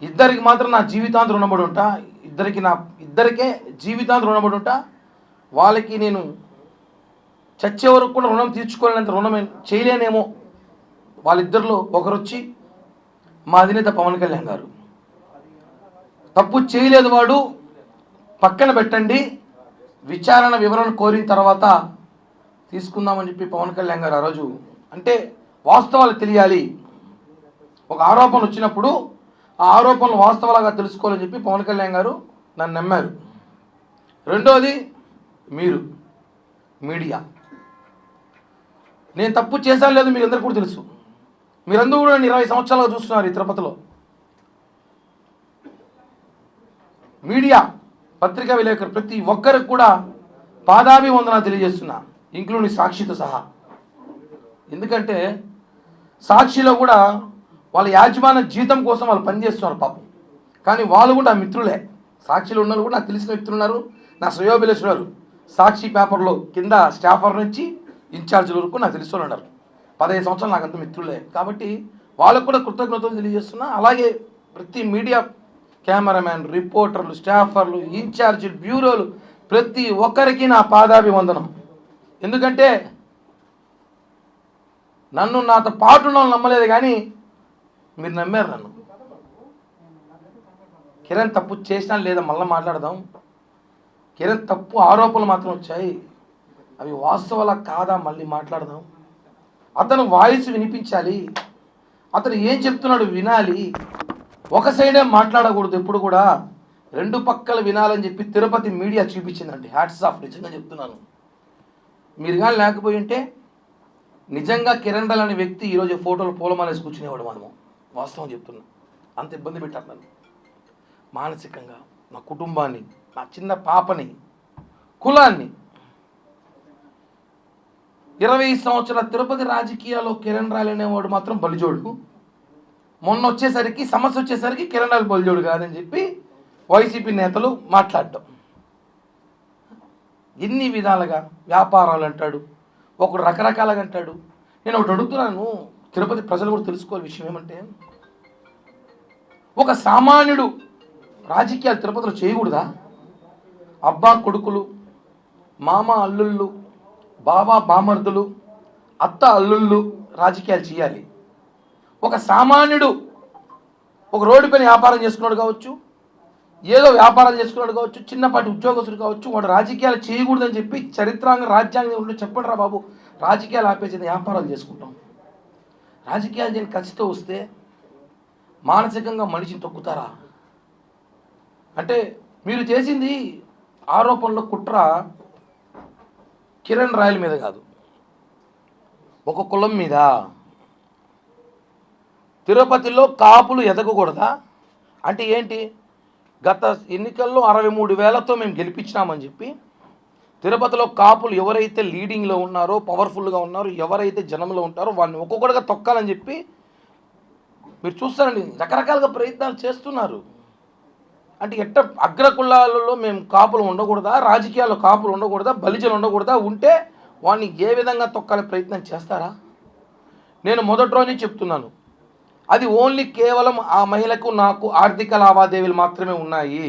ఇద్దరికి మాత్రం నా జీవితాంతం రుణపడి ఉంటా. ఇద్దరికే జీవితాంతం రుణపడి ఉంటా. వాళ్ళకి నేను చచ్చే వరకు కూడా రుణం తీర్చుకోలేనంత రుణం చేయలేనేమో. వాళ్ళిద్దరిలో ఒకరొచ్చి మా అధినేత పవన్ కళ్యాణ్ గారు. తప్పు చేయలేదు వాడు, పక్కన పెట్టండి, విచారణ వివరణ కోరిన తర్వాత తీసుకుందామని చెప్పి పవన్ కళ్యాణ్ గారు ఆ రోజు, అంటే వాస్తవాలు తెలియాలి, ఒక ఆరోపణ వచ్చినప్పుడు ఆ ఆరోపణలు వాస్తవాలుగా తెలుసుకోవాలని చెప్పి పవన్ కళ్యాణ్ గారు నన్ను నమ్మారు. రెండోది మీరు మీడియా. నేను తప్పు చేశాను లేదు మీకు అందరికీ కూడా తెలుసు. మీరందరూ కూడా 20 సంవత్సరాలుగా చూస్తున్నారు ఈ తిరుపతిలో. మీడియా, పత్రికా విలేకరు ప్రతి ఒక్కరికి కూడా పాదాభివందనాలు తెలియజేస్తున్నా, ఇంక్లూడింగ్ సాక్షితో సహా. ఎందుకంటే సాక్షిలో కూడా వాళ్ళ యాజమాన్య జీతం కోసం వాళ్ళు పనిచేస్తున్నారు పాపం. కానీ వాళ్ళు కూడా నా మిత్రులే. సాక్షిలో ఉన్నారు కూడా నాకు తెలిసిన వ్యక్తులు ఉన్నారు, నా శ్రేయోభిలాషులు. సాక్షి పేపర్లో కింద స్టాఫర్ నుంచి ఇన్ఛార్జీల వరకు నాకు తెలిసిన వాళ్ళు ఉన్నారు. 15 సంవత్సరాలు నాకు అంత మిత్రులే. కాబట్టి వాళ్ళకు కూడా కృతజ్ఞతలు తెలియజేస్తున్నా. అలాగే ప్రతి మీడియా కెమెరామ్యాన్, రిపోర్టర్లు, స్టాఫర్లు, ఇన్ఛార్జీలు, బ్యూరోలు ప్రతి ఒక్కరికి నా పాదాభివందనం. ఎందుకంటే నన్ను నాతో పాటు ఉన్న వాళ్ళు నమ్మలేదు, కానీ మీరు నమ్మారు నన్ను. కిరణ్ తప్పు చేసినా లేదా మళ్ళీ మాట్లాడదాం. కిరణ్ తప్పు ఆరోపణలు మాత్రం వచ్చాయి, అవి వాస్తవాలా కాదా మళ్ళీ మాట్లాడదాం. అతను వాయిస్ వినిపించాలి, అతను ఏం చెప్తున్నాడు వినాలి. ఒక సైడే మాట్లాడకూడదు ఎప్పుడు కూడా, రెండు పక్కలు వినాలని చెప్పి తిరుపతి మీడియా చూపించిందండి. హ్యాట్స్ ఆఫ్, నిజంగా చెప్తున్నాను. మీరు కానీ లేకపోయి ఉంటే నిజంగా కిరణ్ రాయల్ అనే వ్యక్తి ఈరోజు ఫోటోలు పూలమాలేసి కూర్చునేవాడు. మనము వాస్తవం చెప్తున్నా. అంత ఇబ్బంది పెట్టారు నన్ను మానసికంగా, నా కుటుంబాన్ని, నా చిన్న పాపని, కులాన్ని. 20 సంవత్సరాల తిరుపతి రాజకీయాల్లో కిరణ్ రాయల్ అనేవాడు మాత్రం బలిజోడు. మొన్న వచ్చేసరికి సమస్య వచ్చేసరికి కిరణ్ రాయల్ బలిజోడు కాదని చెప్పి వైసీపీ నేతలు మాట్లాడటం. ఎన్ని విధాలుగా వ్యాపారాలు అంటాడు, ఒకడు రకరకాలుగా అంటాడు. నేను ఒకటి అడుగుతున్నాను, తిరుపతి ప్రజలు కూడా తెలుసుకోవాలి విషయం ఏమంటే, ఒక సామాన్యుడు రాజకీయాలు తిరుపతిలో చేయకూడదా? అబ్బా కొడుకులు, మామ అల్లుళ్ళు, బాబా బామర్దులు, అత్త అల్లుళ్ళు రాజకీయాలు చేయాలి. ఒక సామాన్యుడు ఒక రోడ్డు పైన వ్యాపారం చేసుకున్నాడు కావచ్చు, ఏదో వ్యాపారం చేసుకున్నాడు కావచ్చు, చిన్నపాటి ఉద్యోగస్తుడు కావచ్చు, వాడు రాజకీయాలు చేయకూడదని చెప్పి చరిత్రాంగ రాజ్యాంగం ఉంటే చెప్పండి రా బాబు, రాజకీయాలు ఆపేసేది వ్యాపారాలు చేసుకుంటాం. రాజకీయాలు చేయని ఖచ్చితంగా వస్తే మానసికంగా మనిషిని తొక్కుతారా? అంటే మీరు చేసింది ఆరోపణలో కుట్ర కిరణ్ రాయల్ మీద కాదు, ఒక కులం మీద. తిరుపతిలో కాపులు ఎదగకూడదా? అంటే ఏంటి? గత ఎన్నికల్లో 63,000తో మేము గెలిపించినామని చెప్పి తిరుపతిలో కాపులు ఎవరైతే లీడింగ్లో ఉన్నారో, పవర్ఫుల్గా ఉన్నారో, ఎవరైతే జనంలో ఉంటారో వాళ్ళని ఒక్కొక్కటిగా తొక్కాలని చెప్పి మీరు చూస్తారండి, రకరకాలుగా ప్రయత్నాలు చేస్తున్నారు. అంటే ఎట్ట అగ్రకులాలలో మేము కాపులు ఉండకూడదా, రాజకీయాల్లో కాపులు ఉండకూడదా, బలిజలు ఉండకూడదా, ఉంటే వాడిని ఏ విధంగా తొక్కాలే ప్రయత్నం చేస్తారా? నేను మొదటి రోజు చెప్తున్నాను, అది ఓన్లీ కేవలం ఆ మహిళకు నాకు ఆర్థిక లావాదేవీలు మాత్రమే ఉన్నాయి.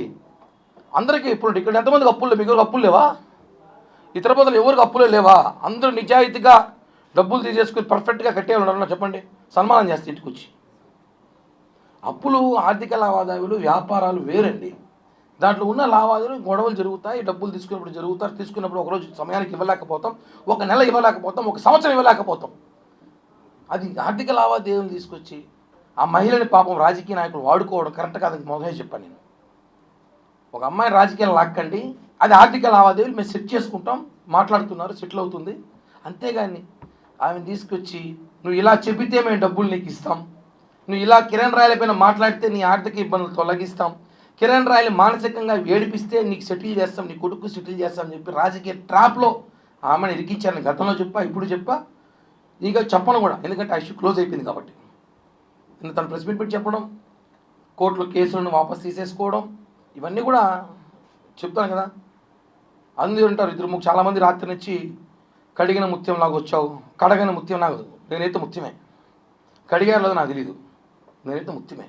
అందరికీ ఇప్పుడు ఇక్కడ ఎంతమందికి అప్పులు లేవు? మీకు అప్పులు లేవా? ఈ తిరుపతిలో ఎవరికి అప్పులే లేవా? అందరూ నిజాయితీగా డబ్బులు తీసేసుకుని పర్ఫెక్ట్గా కట్టేవాళ్ళు చెప్పండి, సన్మానం చేస్తే ఇంటికి వచ్చి. అప్పులు, ఆర్థిక లావాదేవీలు, వ్యాపారాలు వేరండి. దాంట్లో ఉన్న లావాదేవీలు, గొడవలు జరుగుతాయి, డబ్బులు తీసుకున్నప్పుడు జరుగుతారు. తీసుకున్నప్పుడు ఒకరోజు సమయానికి ఇవ్వలేకపోతాం, ఒక నెల ఇవ్వలేకపోతాం, ఒక సంవత్సరం ఇవ్వలేకపోతాం. అది ఆర్థిక లావాదేవీలు తీసుకొచ్చి ఆ మహిళని పాపం రాజకీయ నాయకులు వాడుకోవడం కరెక్ట్ కాదని మొదలే చెప్పాను నేను. ఒక అమ్మాయి రాజకీయాలు లాక్కండి, అది ఆర్థిక లావాదేవీలు మేము సెట్ చేసుకుంటాం, మాట్లాడుతున్నారు, సెటిల్ అవుతుంది. అంతేగాని ఆమెను తీసుకొచ్చి నువ్వు ఇలా చెబితే మేము డబ్బులు నీకు ఇస్తాం, నువ్వు ఇలా కిరణ్ రాయల్ పైన మాట్లాడితే నీ ఆర్థిక ఇబ్బందులు తొలగిస్తాం, కిరణ్ రాయల్ మానసికంగా ఏడిపిస్తే నీకు సెటిల్ చేస్తాం, నీ కొడుకు సెటిల్ చేస్తాం అని చెప్పి రాజకీయ ట్రాప్లో ఆమెను ఇరికించాను. గతంలో చెప్పా, ఇప్పుడు చెప్పా, ఇక చెప్పను కూడా, ఎందుకంటే ఆ ఇష్యూ క్లోజ్ అయిపోయింది కాబట్టి. తను ప్రెస్ మీట్ పెట్టి చెప్పడం, కోర్టులో కేసులను వాపస్ తీసేసుకోవడం, ఇవన్నీ కూడా చెప్తాను కదా. అందరూ ఉంటారు, ఇద్దరు చాలామంది రాత్రి నుంచి కడిగిన ముత్యం లాగా వచ్చావు, కడగని ముత్యం నాకు, నేనైతే ముత్యమే, కడిగారు లేదో నాకు తెలీదు, నేనైతే ముత్యమే.